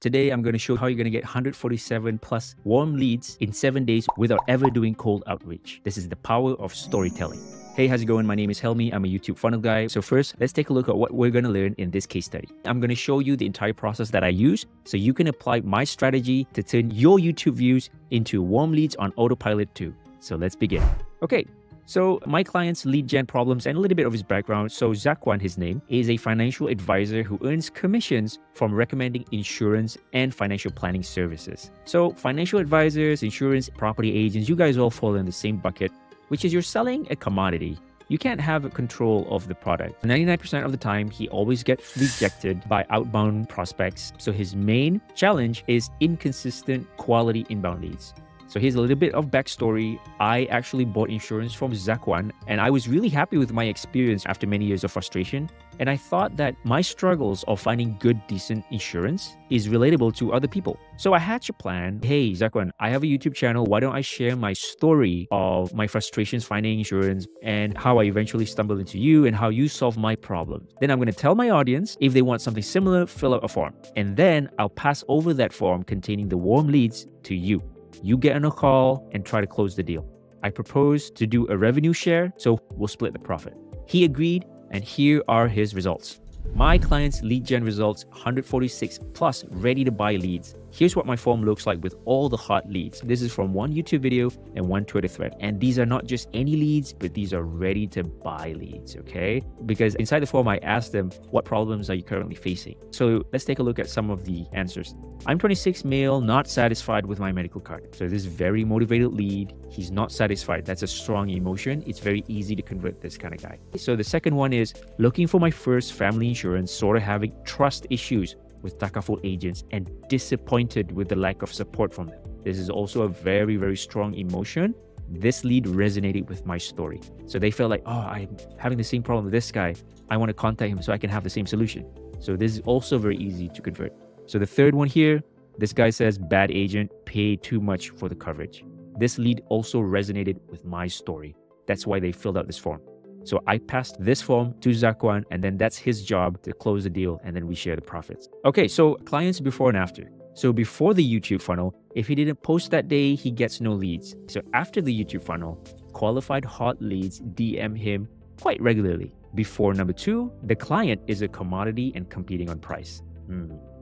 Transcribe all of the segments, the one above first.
Today, I'm going to show how you're going to get 147 plus warm leads in 7 days without ever doing cold outreach. This is the power of storytelling. Hey, how's it going? My name is Helmi. I'm a YouTube funnel guy. So first, let's take a look at what we're going to learn in this case study. I'm going to show you the entire process that I use so you can apply my strategy to turn your YouTube views into warm leads on autopilot too. So let's begin. Okay. So my client's lead gen problems and a little bit of his background. So Zakwan, his name, is a financial advisor who earns commissions from recommending insurance and financial planning services. So financial advisors, insurance, property agents, you guys all fall in the same bucket, which is you're selling a commodity. You can't have control of the product. 99% of the time, he always gets rejected by outbound prospects. So his main challenge is inconsistent quality inbound leads. So here's a little bit of backstory. I actually bought insurance from Zakwan and I was really happy with my experience after many years of frustration. And I thought that my struggles of finding good, decent insurance is relatable to other people. So I hatched a plan. Hey, Zakwan, I have a YouTube channel. Why don't I share my story of my frustrations finding insurance and how I eventually stumbled into you and how you solve my problems. Then I'm going to tell my audience if they want something similar, fill out a form. And then I'll pass over that form containing the warm leads to you. You get on a call and try to close the deal. I proposed to do a revenue share, so we'll split the profit. He agreed, and here are his results. My client's lead gen results, 146 plus ready to buy leads. Here's what my form looks like with all the hot leads. This is from one YouTube video and one Twitter thread. And these are not just any leads, but these are ready to buy leads, okay? Because inside the form, I asked them, what problems are you currently facing? So let's take a look at some of the answers. I'm 26 male, not satisfied with my medical card. So this is very motivated lead. He's not satisfied. That's a strong emotion. It's very easy to convert this kind of guy. So the second one is looking for my first family insurance, sort of having trust issues with Takaful agents and disappointed with the lack of support from them. This is also a very, very strong emotion. This lead resonated with my story. So they felt like, oh, I'm having the same problem with this guy. I want to contact him so I can have the same solution. So this is also very easy to convert. So the third one here, this guy says, bad agent, pay too much for the coverage. This lead also resonated with my story. That's why they filled out this form. So I passed this form to Zakwan, and then that's his job to close the deal, and then we share the profits. Okay, so clients before and after. So before the YouTube funnel, if he didn't post that day, he gets no leads. So after the YouTube funnel, qualified hot leads DM him quite regularly. Before number 2, the client is a commodity and competing on price.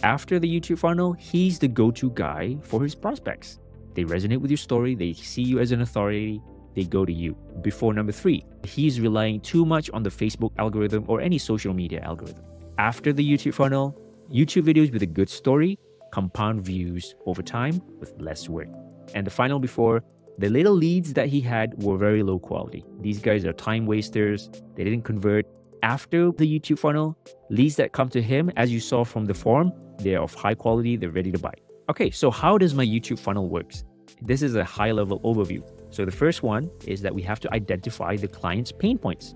After the YouTube funnel, he's the go-to guy for his prospects. They resonate with your story, they see you as an authority, they go to you. Before number 3, he's relying too much on the Facebook algorithm or any social media algorithm. After the YouTube funnel, YouTube videos with a good story compound views over time with less work. And the final before, the little leads that he had were very low quality. These guys are time wasters. They didn't convert. After the YouTube funnel, leads that come to him, as you saw from the form, they're of high quality, they're ready to buy. Okay, so how does my YouTube funnel works? This is a high-level overview. So the first one is that we have to identify the client's pain points.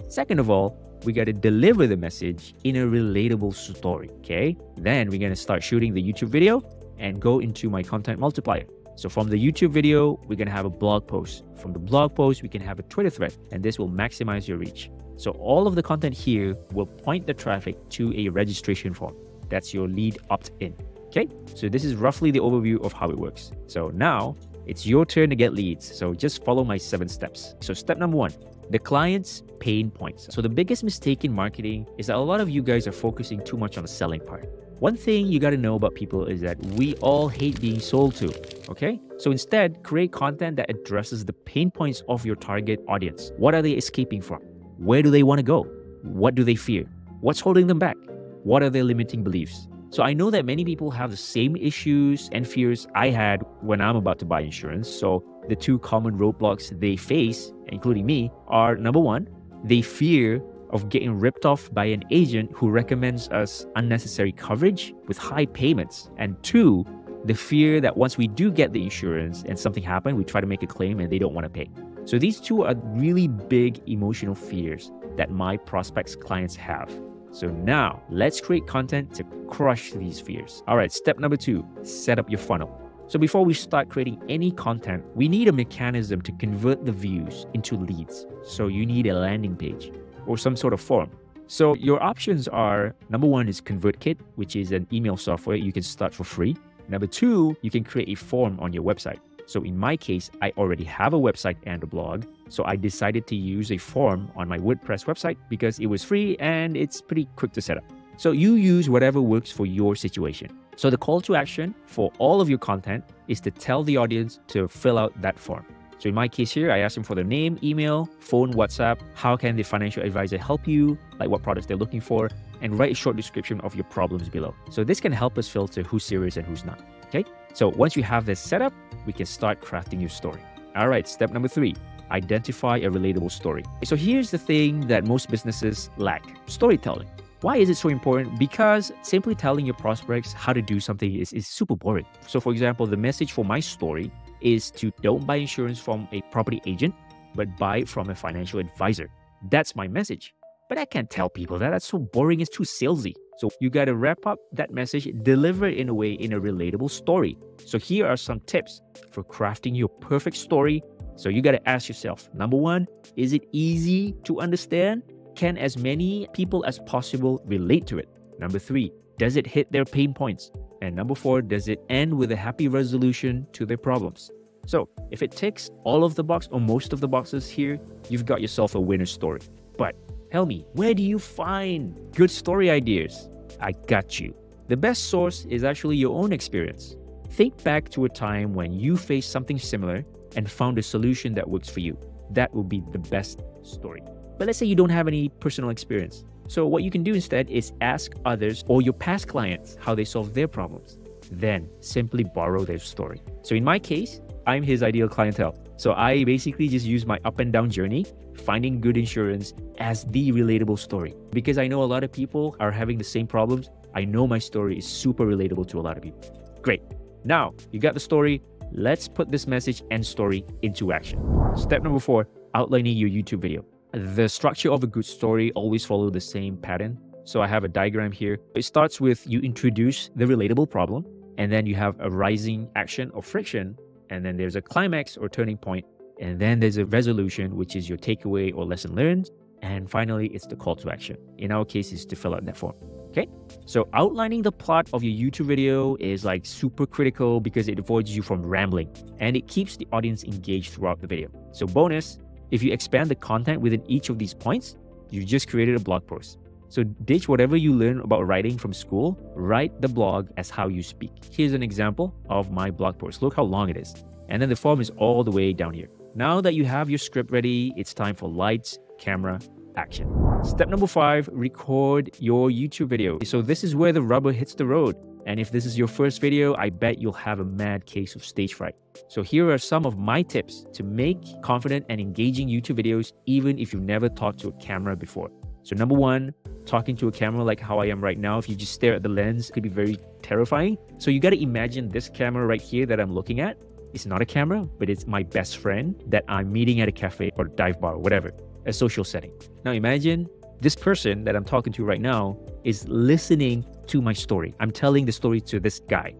Second of all, we got to deliver the message in a relatable story, okay? Then we're going to start shooting the YouTube video and go into my content multiplier. So from the YouTube video, we're going to have a blog post. From the blog post, we can have a Twitter thread, and this will maximize your reach. So all of the content here will point the traffic to a registration form. That's your lead opt-in, okay? So this is roughly the overview of how it works. So now it's your turn to get leads. So just follow my 7 steps. So step number 1, the client's pain points. So the biggest mistake in marketing is that a lot of you guys are focusing too much on the selling part. One thing you got to know about people is that we all hate being sold to, okay? So instead, create content that addresses the pain points of your target audience. What are they escaping from? Where do they want to go? What do they fear? What's holding them back? What are their limiting beliefs? So I know that many people have the same issues and fears I had when I'm about to buy insurance. So the 2 common roadblocks they face, including me, are number 1, they fear of getting ripped off by an agent who recommends us unnecessary coverage with high payments. And 2, the fear that once we do get the insurance and something happens, we try to make a claim and they don't want to pay. So these 2 are really big emotional fears that my prospects' clients have. So now let's create content to crush these fears. All right, step number 2, set up your funnel. So before we start creating any content, we need a mechanism to convert the views into leads. So you need a landing page or some sort of form. So your options are, number one is ConvertKit, which is an email software you can start for free. Number two, you can create a form on your website. So in my case, I already have a website and a blog. So I decided to use a form on my WordPress website because it was free and it's pretty quick to set up. So you use whatever works for your situation. So the call to action for all of your content is to tell the audience to fill out that form. So in my case here, I asked them for their name, email, phone, WhatsApp, how can the financial advisor help you, like what products they're looking for, and write a short description of your problems below. So this can help us filter who's serious and who's not, okay? So once you have this set up, we can start crafting your story. All right, step number 3, identify a relatable story. So here's the thing that most businesses lack, storytelling. Why is it so important? Because simply telling your prospects how to do something is super boring. So for example, the message for my story is to don't buy insurance from a property agent, but buy it from a financial advisor. That's my message. But I can't tell people that. That's so boring. It's too salesy. So you got to wrap up that message, deliver it in a way in a relatable story. So here are some tips for crafting your perfect story. So you got to ask yourself, number one, is it easy to understand? Can as many people as possible relate to it? Number 3, does it hit their pain points? And number 4, does it end with a happy resolution to their problems? So if it ticks all of the boxes or most of the boxes here, you've got yourself a winner story. But tell me, where do you find good story ideas? I got you. The best source is actually your own experience. Think back to a time when you faced something similar and found a solution that works for you. That will be the best story. But let's say you don't have any personal experience. So what you can do instead is ask others or your past clients how they solve their problems. Then simply borrow their story. So in my case, I'm his ideal clientele. So I basically just use my up and down journey, finding good insurance as the relatable story. Because I know a lot of people are having the same problems. I know my story is super relatable to a lot of people. Great. Now you got the story. Let's put this message and story into action. Step number 4, outlining your YouTube video. The structure of a good story always follows the same pattern. So I have a diagram here. It starts with you introduce the relatable problem, and then you have a rising action or friction, and then there's a climax or turning point, and then there's a resolution, which is your takeaway or lesson learned, and finally it's the call to action. In our case, is to fill out that form. Okay, so outlining the plot of your YouTube video is like super critical because it avoids you from rambling and it keeps the audience engaged throughout the video. So bonus, if you expand the content within each of these points, you've just created a blog post. So ditch whatever you learn about writing from school, write the blog as how you speak. Here's an example of my blog post. Look how long it is. And then the form is all the way down here. Now that you have your script ready, it's time for lights, camera, action. Step number 5, record your YouTube video. So this is where the rubber hits the road. And if this is your first video, I bet you'll have a mad case of stage fright. So here are some of my tips to make confident and engaging YouTube videos, even if you've never talked to a camera before. So number 1, talking to a camera like how I am right now, if you just stare at the lens, it could be very terrifying. So you got to imagine this camera right here that I'm looking at. It's not a camera, but it's my best friend that I'm meeting at a cafe or dive bar or whatever, a social setting. Now imagine this person that I'm talking to right now is listening to my story. I'm telling the story to this guy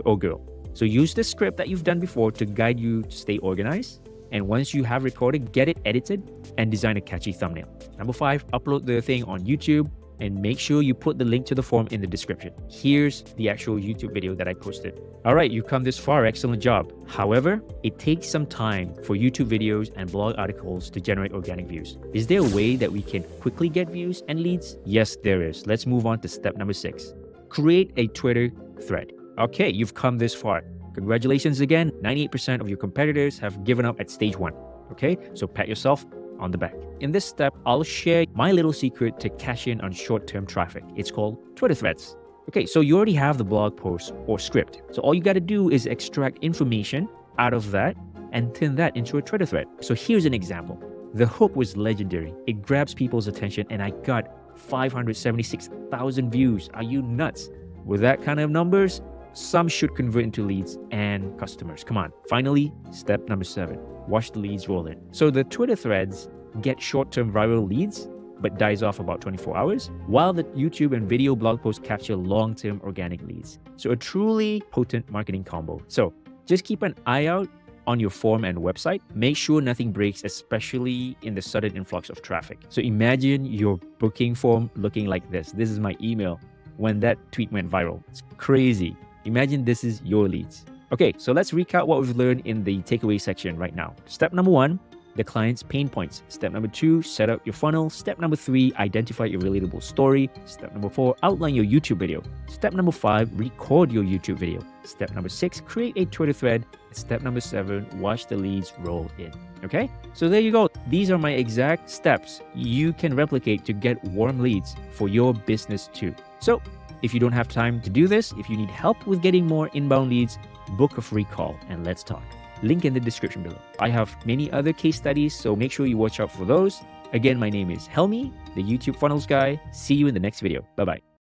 or girl. So use the script that you've done before to guide you to stay organized. And once you have recorded, get it edited and design a catchy thumbnail. Number 5, upload the thing on YouTube and make sure you put the link to the form in the description. Here's the actual YouTube video that I posted. All right, you've come this far, excellent job. However, it takes some time for YouTube videos and blog articles to generate organic views. Is there a way that we can quickly get views and leads? Yes, there is. Let's move on to step number 6. Create a Twitter thread. Okay, you've come this far. Congratulations again, 98% of your competitors have given up at stage 1. Okay, so pat yourself on the back. In this step, I'll share my little secret to cash in on short-term traffic. It's called Twitter threads. Okay, so you already have the blog post or script. So all you got to do is extract information out of that and turn that into a Twitter thread. So here's an example. The hook was legendary. It grabs people's attention and I got 576,000 views. Are you nuts? With that kind of numbers, some should convert into leads and customers. Come on. Finally, step number 7. Watch the leads roll in. So the Twitter threads get short-term viral leads, but dies off about 24 hours, while the YouTube and video blog posts capture long-term organic leads. So a truly potent marketing combo. So just keep an eye out on your form and website, make sure nothing breaks, especially in the sudden influx of traffic. So imagine your booking form looking like this. This is my email when that tweet went viral. It's crazy. Imagine this is your leads. Okay, so let's recap what we've learned in the takeaway section right now. Step number 1, the client's pain points. Step number 2, set up your funnel. Step number 3, identify your relatable story. Step number 4, outline your YouTube video. Step number 5, record your YouTube video. Step number 6, create a Twitter thread. Step number 7, watch the leads roll in. Okay, so there you go. These are my exact steps you can replicate to get warm leads for your business too. So if you don't have time to do this, if you need help with getting more inbound leads, book a free call and let's talk. Link in the description below. I have many other case studies, so make sure you watch out for those. Again, my name is Helmi, the YouTube Funnels Guy. See you in the next video. Bye-bye.